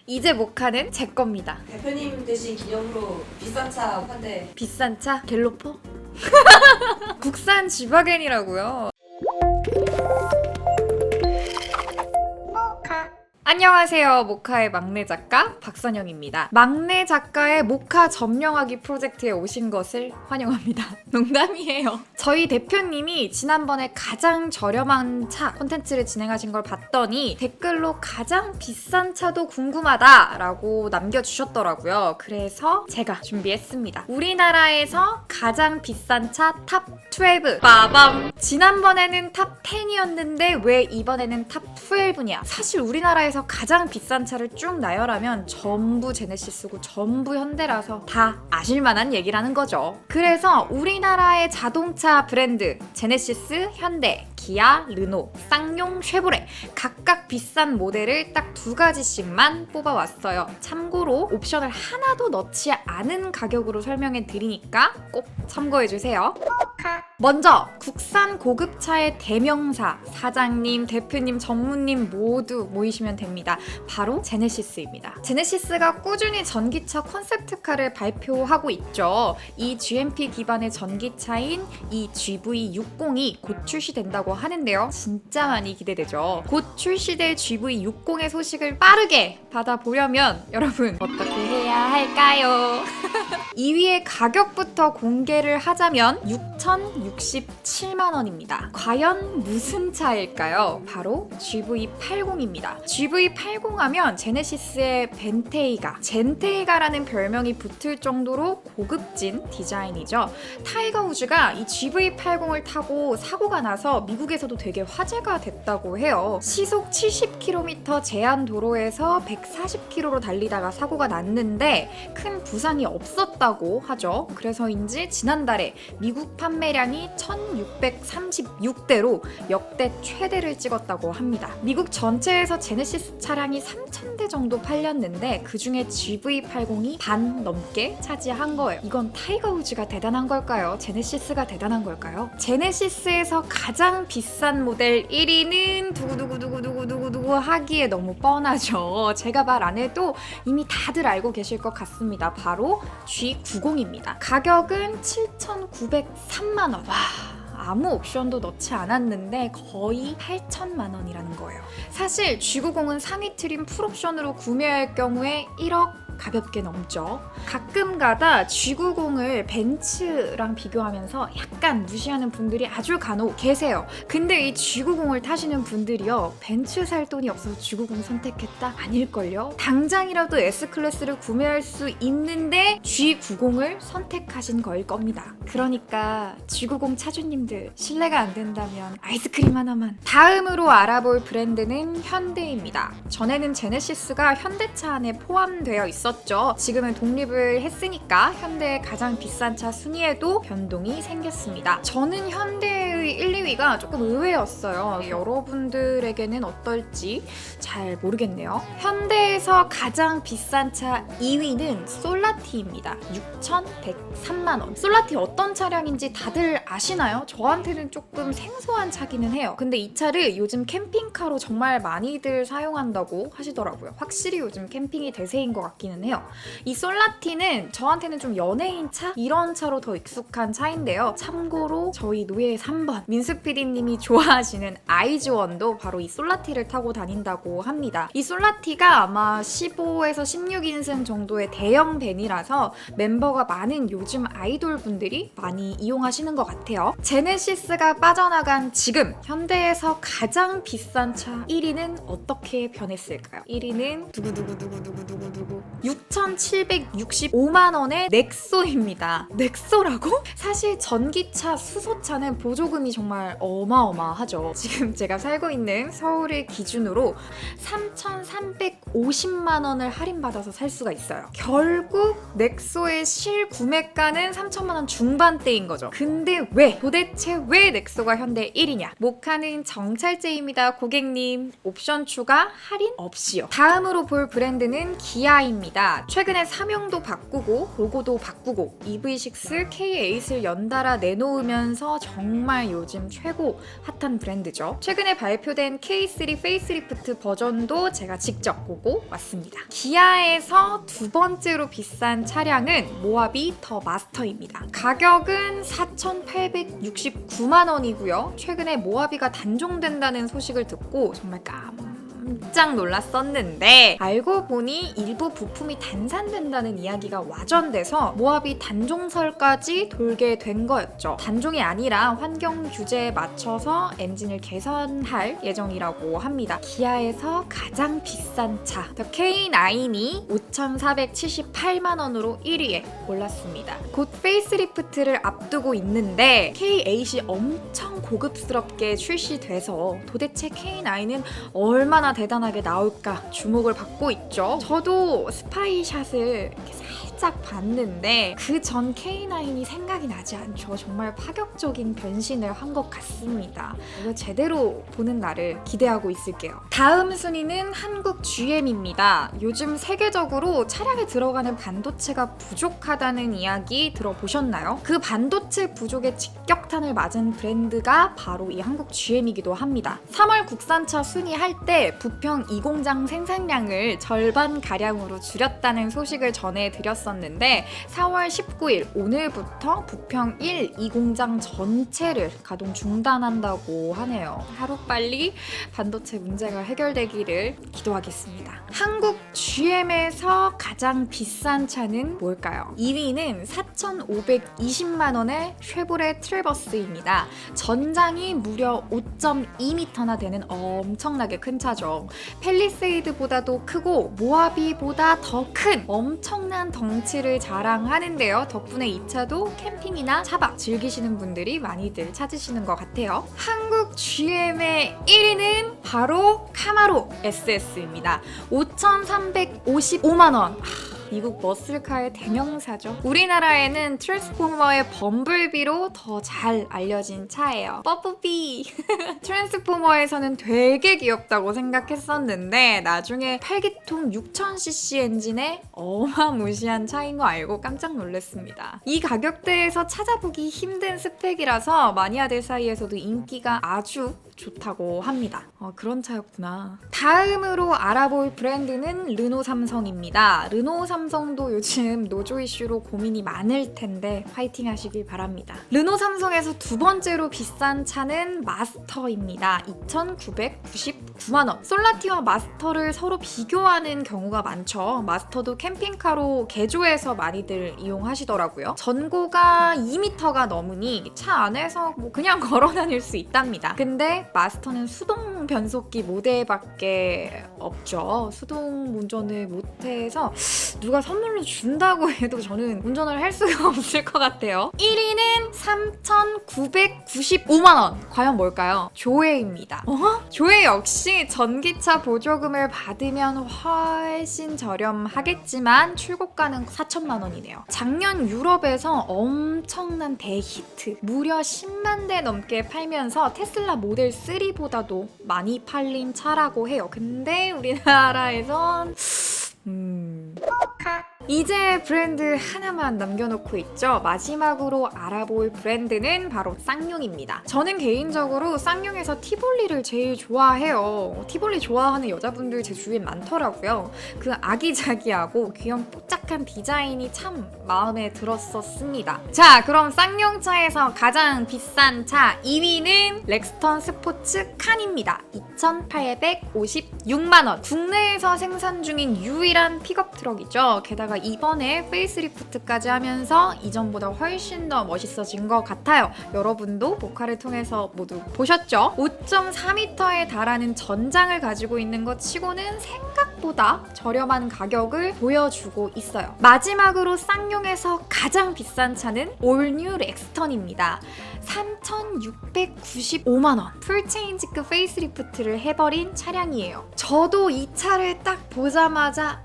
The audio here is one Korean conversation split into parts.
이제 모카는 제 겁니다. 대표님 대신 기념으로 비싼 차 한대. 비싼 차? 갤로퍼? 국산 지바겐이라고요. 안녕하세요. 모카의 막내 작가 박선영입니다. 막내 작가의 모카 점령하기 프로젝트에 오신 것을 환영합니다. 농담이에요. 저희 대표님이 지난번에 가장 저렴한 차 콘텐츠를 진행하신 걸 봤더니 댓글로 가장 비싼 차도 궁금하다라고 남겨주셨더라고요. 그래서 제가 준비했습니다. 우리나라에서 가장 비싼 차 탑 12. 빠밤! 지난번에는 탑 10이었는데 왜 이번에는 탑 12냐? 사실 우리나라에서 가장 비싼 차를 쭉 나열하면 전부 제네시스고 전부 현대라서 다 아실만한 얘기라는 거죠. 그래서 우리나라의 자동차 브랜드 제네시스, 현대, 기아, 르노, 쌍용, 쉐보레 각각 비싼 모델을 딱 2가지씩만 뽑아왔어요. 참고로 옵션을 하나도 넣지 않은 가격으로 설명해 드리니까 꼭 참고해주세요. 먼저 국산 고급차의 대명사 사장님, 대표님, 전무님 모두 모이시면 됩니다. 바로 제네시스입니다. 제네시스가 꾸준히 전기차 콘셉트카를 발표하고 있죠. 이 GMP 기반의 전기차인 이 GV60이 곧 출시된다고 하는데요. 진짜 많이 기대되죠. 곧 출시될 GV60의 소식을 빠르게 받아보려면 여러분 어떻게 해야 할까요? 2위의 가격부터 공개를 하자면 6,067만 원입니다. 과연 무슨 차일까요? 바로 GV80입니다. GV80 하면 제네시스의 벤테이가, 젠테이가라는 별명이 붙을 정도로 고급진 디자인이죠. 타이거 우즈가 이 GV80을 타고 사고가 나서 미국에서도 되게 화제가 됐다고 해요. 시속 70km 제한 도로에서 140km로 달리다가 사고가 났는데 큰 부상이 없었다고 하죠. 그래서인지 지난달에 미국 판매량이 1,636대로 역대 최대를 찍었다고 합니다. 미국 전체에서 제네시스 차량이 3,000대 정도 팔렸는데 그중에 GV80이 반 넘게 차지한 거예요. 이건 타이거 우즈가 대단한 걸까요? 제네시스가 대단한 걸까요? 제네시스에서 가장 비싼 모델 1위는 두구두구두구두구두구 하기에 너무 뻔하죠. 제가 말 안 해도 이미 다들 알고 계실 것 같습니다. 바로 G90입니다. 가격은 7,903만 원. 와. 아무 옵션도 넣지 않았는데 거의 8천만 원이라는 거예요. 사실 G90은 상위 트림 풀옵션으로 구매할 경우에 1억 가볍게 넘죠. 가끔 가다 G90을 벤츠랑 비교하면서 약간 무시하는 분들이 아주 간혹 계세요. 근데 이 G90을 타시는 분들이요, 벤츠 살 돈이 없어서 G90 선택했다? 아닐걸요? 당장이라도 S클래스를 구매할 수 있는데 G90을 선택하신 거일 겁니다. 그러니까 G90 차주님들 신뢰가 안 된다면 아이스크림 하나만. 다음으로 알아볼 브랜드는 현대입니다. 전에는 제네시스가 현대차 안에 포함되어 있었죠. 지금은 독립을 했으니까 현대의 가장 비싼 차 순위에도 변동이 생겼습니다. 저는 현대의 1, 2위가 조금 의외였어요. 여러분들에게는 어떨지 잘 모르겠네요. 현대에서 가장 비싼 차 2위는 솔라티입니다. 6,103만 원. 솔라티 어떤 차량인지 다들 아시나요? 저한테는 조금 생소한 차기는 해요. 근데 이 차를 요즘 캠핑카로 정말 많이들 사용한다고 하시더라고요. 확실히 요즘 캠핑이 대세인 것 같기는 해요. 이 솔라티는 저한테는 좀 연예인 차? 이런 차로 더 익숙한 차인데요. 참고로 저희 노예의 3번 민수 PD님이 좋아하시는 아이즈원도 바로 이 솔라티를 타고 다닌다고 합니다. 이 솔라티가 아마 15에서 16인승 정도의 대형 밴이라서 멤버가 많은 요즘 아이돌 분들이 많이 이용하시는 것 같아요. 제네시스가 빠져나간 지금 현대에서 가장 비싼 차 1위는 어떻게 변했을까요? 1위는 두구두구두구두구두구 6,765만 원의 넥소입니다. 넥소라고? 사실 전기차, 수소차는 보조금이 정말 어마어마하죠. 지금 제가 살고 있는 서울을 기준으로 3,350만 원을 할인받아서 살 수가 있어요. 결국 넥소의 실구매가는 3천만 원 중반대인 거죠. 근데 도대체 왜 넥소가 현대 1위냐? 모카는 정찰제입니다. 고객님, 옵션 추가 할인 없이요. 다음으로 볼 브랜드는 기아입니다. 최근에 사명도 바꾸고 로고도 바꾸고 EV6 K8을 연달아 내놓으면서 정말 정말 요즘 최고 핫한 브랜드죠. 최근에 발표된 K3 페이스리프트 버전도 제가 직접 보고 왔습니다. 기아에서 두 번째로 비싼 차량은 모하비 더 마스터입니다. 가격은 4,869만 원이고요. 최근에 모하비가 단종된다는 소식을 듣고 정말 깜짝 놀랐었는데 알고 보니 일부 부품이 단산된다는 이야기가 와전돼서 모하비 단종설까지 돌게 된 거였죠. 단종이 아니라 환경 규제에 맞춰서 엔진을 개선할 예정이라고 합니다. 기아에서 가장 비싼 차 The K9이 5,478만 원으로 1위에 올랐습니다. 곧 페이스리프트를 앞두고 있는데 K8이 엄청 고급스럽게 출시돼서 도대체 K9은 얼마나 대단하게 나올까 주목을 받고 있죠. 저도 스파이샷을 이렇게 살짝 봤는데 그 전 K9이 생각이 나지 않죠. 정말 파격적인 변신을 한 것 같습니다. 이거 제대로 보는 날을 기대하고 있을게요. 다음 순위는 한국 GM입니다. 요즘 세계적으로 차량에 들어가는 반도체가 부족하다는 이야기 들어보셨나요? 그 반도체 부족에 직격탄을 맞은 브랜드가 바로 이 한국 GM이기도 합니다. 3월 국산차 순위할 때 부평 2공장 생산량을 절반가량으로 줄였다는 소식을 전해드렸었는데 4월 19일 오늘부터 부평 1, 2공장 전체를 가동 중단한다고 하네요. 하루빨리 반도체 문제가 해결되기를 기도하겠습니다. 한국 GM에서 가장 비싼 차는 뭘까요? 2위는 4,520만 원의 쉐보레 트래버스입니다. 전장이 무려 5.2m나 되는 엄청나게 큰 차죠. 팰리세이드보다도 크고 모하비보다 더 큰 엄청난 덩치를 자랑하는데요. 덕분에 이 차도 캠핑이나 차박 즐기시는 분들이 많이들 찾으시는 것 같아요. 한국 GM의 1위는 바로 카마로 SS입니다. 5,355만 원. 미국 머슬카의 대명사죠. 우리나라에는 트랜스포머의 범블비로 더 잘 알려진 차예요. 뽀뽀비. 트랜스포머에서는 되게 귀엽다고 생각했었는데 나중에 8기통 6000cc 엔진의 어마무시한 차인 거 알고 깜짝 놀랐습니다. 이 가격대에서 찾아보기 힘든 스펙이라서 마니아들 사이에서도 인기가 아주 좋다고 합니다. 그런 차였구나. 다음으로 알아볼 브랜드는 르노 삼성입니다. 르노 삼성도 요즘 노조 이슈로 고민이 많을 텐데 파이팅 하시길 바랍니다. 르노 삼성에서 두 번째로 비싼 차는 마스터입니다. 2,999만 원. 솔라티와 마스터를 서로 비교하는 경우가 많죠. 마스터도 캠핑카로 개조해서 많이들 이용하시더라고요. 전고가 2m가 넘으니 차 안에서 그냥 걸어 다닐 수 있답니다. 근데 마스터는 수동 변속기 모델밖에 없죠. 수동 운전을 못해서 누가 선물로 준다고 해도 저는 운전을 할 수가 없을 것 같아요. 1위는 3,995만 원. 과연 뭘까요? 조회입니다. 조회 역시 전기차 보조금을 받으면 훨씬 저렴하겠지만 출고가는 4천만 원이네요. 작년 유럽에서 엄청난 대히트. 무려 10만 대 넘게 팔면서 테슬라 모델 3보다도 많이 팔린 차라고 해요. 근데 우리나라에선 이제 브랜드 하나만 남겨놓고 있죠. 마지막으로 알아볼 브랜드는 바로 쌍용입니다. 저는 개인적으로 쌍용에서 티볼리를 제일 좋아해요. 티볼리 좋아하는 여자분들 제 주위에 많더라고요. 그 아기자기하고 귀염 뽀짝한 디자인이 참 마음에 들었었습니다. 자, 그럼 쌍용차에서 가장 비싼 차 2위는 렉스턴 스포츠 칸입니다. 2,856만 원. 국내에서 생산 중인 유일한 픽업 트럭이죠. 게다가 이번에 페이스리프트까지 하면서 이전보다 훨씬 더 멋있어진 것 같아요. 여러분도 모카를 통해서 모두 보셨죠? 5.4m에 달하는 전장을 가지고 있는 것 치고는 생각보다 저렴한 가격을 보여주고 있어요. 마지막으로 쌍용에서 가장 비싼 차는 올뉴 렉스턴입니다. 3,695만 원. 풀체인지급 페이스리프트를 해버린 차량이에요. 저도 이 차를 딱 보자마자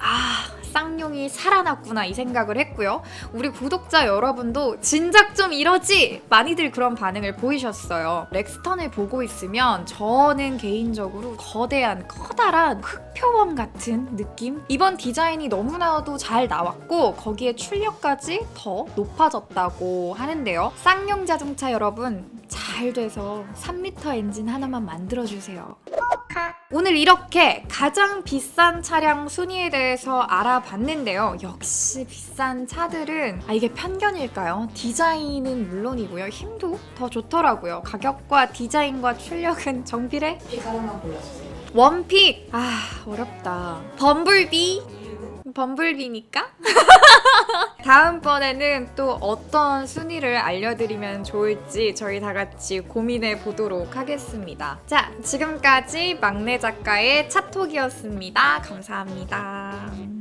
쌍용이 살아났구나 이 생각을 했고요. 우리 구독자 여러분도 진작 좀 이러지! 많이들 그런 반응을 보이셨어요. 렉스턴을 보고 있으면 저는 개인적으로 거대한 커다란 흑표범 같은 느낌? 이번 디자인이 너무나도 잘 나왔고 거기에 출력까지 더 높아졌다고 하는데요. 쌍용 자동차 여러분 잘 잘 돼서 3리터 엔진 하나만 만들어주세요. 오늘 이렇게 가장 비싼 차량 순위에 대해서 알아봤는데요. 역시 비싼 차들은 이게 편견일까요? 디자인은 물론이고요. 힘도 더 좋더라고요. 가격과 디자인과 출력은 정비례? 픽 하나만 골라주세요. 원픽! 어렵다. 범블비? 범블비니까? 다음번에는 또 어떤 순위를 알려드리면 좋을지 저희 다 같이 고민해 보도록 하겠습니다. 자, 지금까지 막내 작가의 차톡이었습니다. 감사합니다.